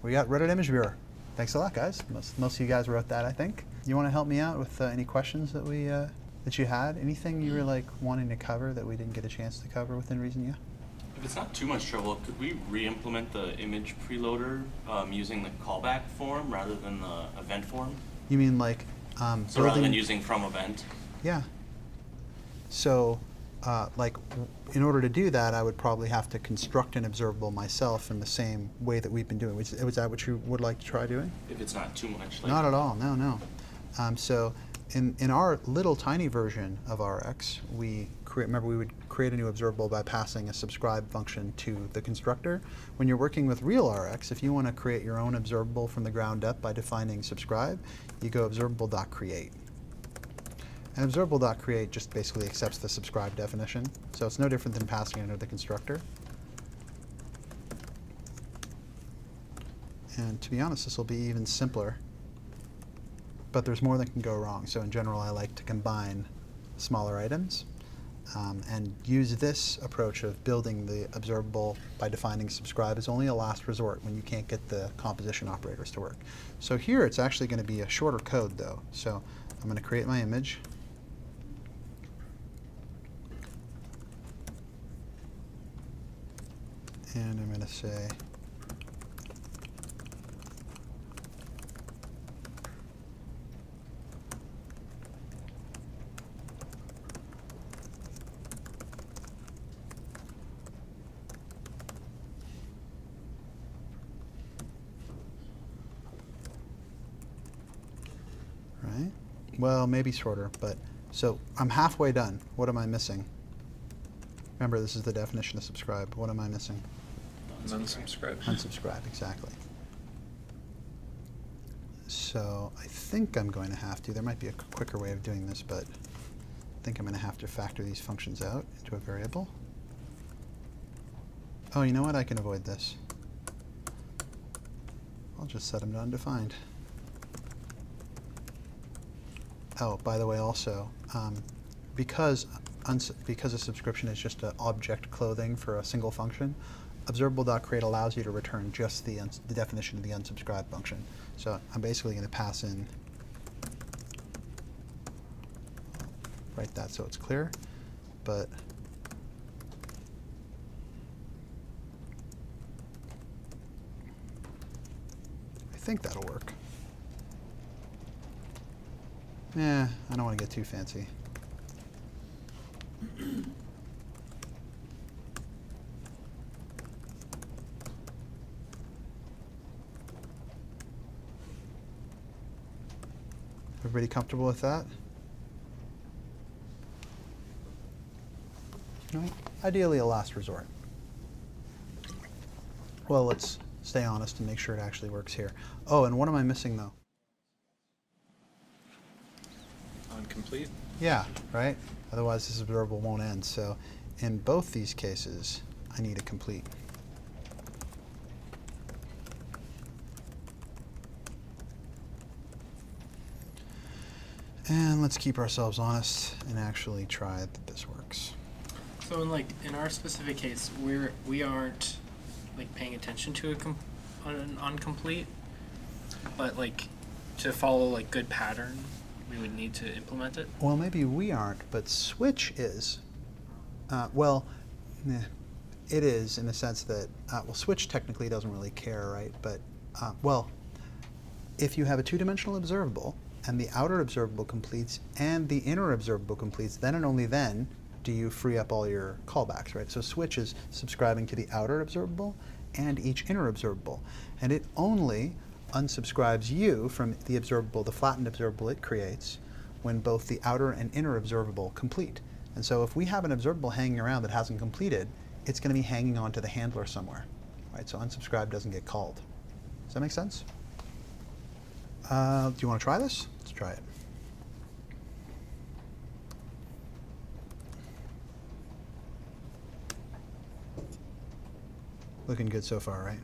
we got Reddit image viewer. Thanks a lot, guys. Most of you guys wrote that, I think. You want to help me out with any questions that we that you had? Anything you were like wanting to cover that we didn't get a chance to cover within reason? Yeah. If it's not too much trouble, could we re-implement the image preloader using the callback form rather than the event form? You mean like so rather than using from event? Yeah. So, in order to do that, I would probably have to construct an observable myself in the same way that we've been doing. Was that what you would like to try doing? If it's not too much. Not at all. No, no. So, in our little tiny version of Rx, remember we would create a new observable by passing a subscribe function to the constructor. When you're working with real Rx, if you want to create your own observable from the ground up by defining subscribe, you go observable.create. And observable.create just basically accepts the subscribe definition. So it's no different than passing it into the constructor. And to be honest, this will be even simpler. But there's more that can go wrong. So in general, I like to combine smaller items and use this approach of building the observable by defining subscribe as only a last resort when you can't get the composition operators to work. So here it's actually going to be a shorter code though. So I'm going to create my image. And I'm going to say right? Well, maybe shorter, but so I'm halfway done. What am I missing? Remember, this is the definition of subscribe. What am I missing? Unsubscribe. Unsubscribe, exactly. So I think I'm going to have to, there might be a quicker way of doing this, but I think I'm going to have to factor these functions out into a variable. Oh, you know what? I can avoid this. I'll just set them to undefined. Oh, by the way, also, because a subscription is just an object clothing for a single function, observable.create allows you to return just the definition of the unsubscribe function. So I'm basically going to pass in, write that so it's clear, but I think that'll work. Yeah, I don't want to get too fancy. Everybody comfortable with that? No? Ideally a last resort. Well, let's stay honest and make sure it actually works here. Oh, and what am I missing though? Complete? Yeah, right? Otherwise this observable won't end. So in both these cases, I need a complete. And let's keep ourselves honest and actually try that this works. So in our specific case, we aren't like paying attention to an incomplete, but like to follow like good pattern, we would need to implement it. Well, maybe we aren't, but Switch is. Well, it is in the sense that well, Switch technically doesn't really care, right? But well, if you have a two-dimensional observable and the outer observable completes and the inner observable completes, then and only then do you free up all your callbacks, right? So Switch is subscribing to the outer observable and each inner observable, and it only unsubscribes you from the observable, the flattened observable it creates, when both the outer and inner observable complete. And so if we have an observable hanging around that hasn't completed, it's going to be hanging on to the handler somewhere, right? So unsubscribe doesn't get called. Does that make sense? Do you want to try this? Let's try it. Looking good so far, right?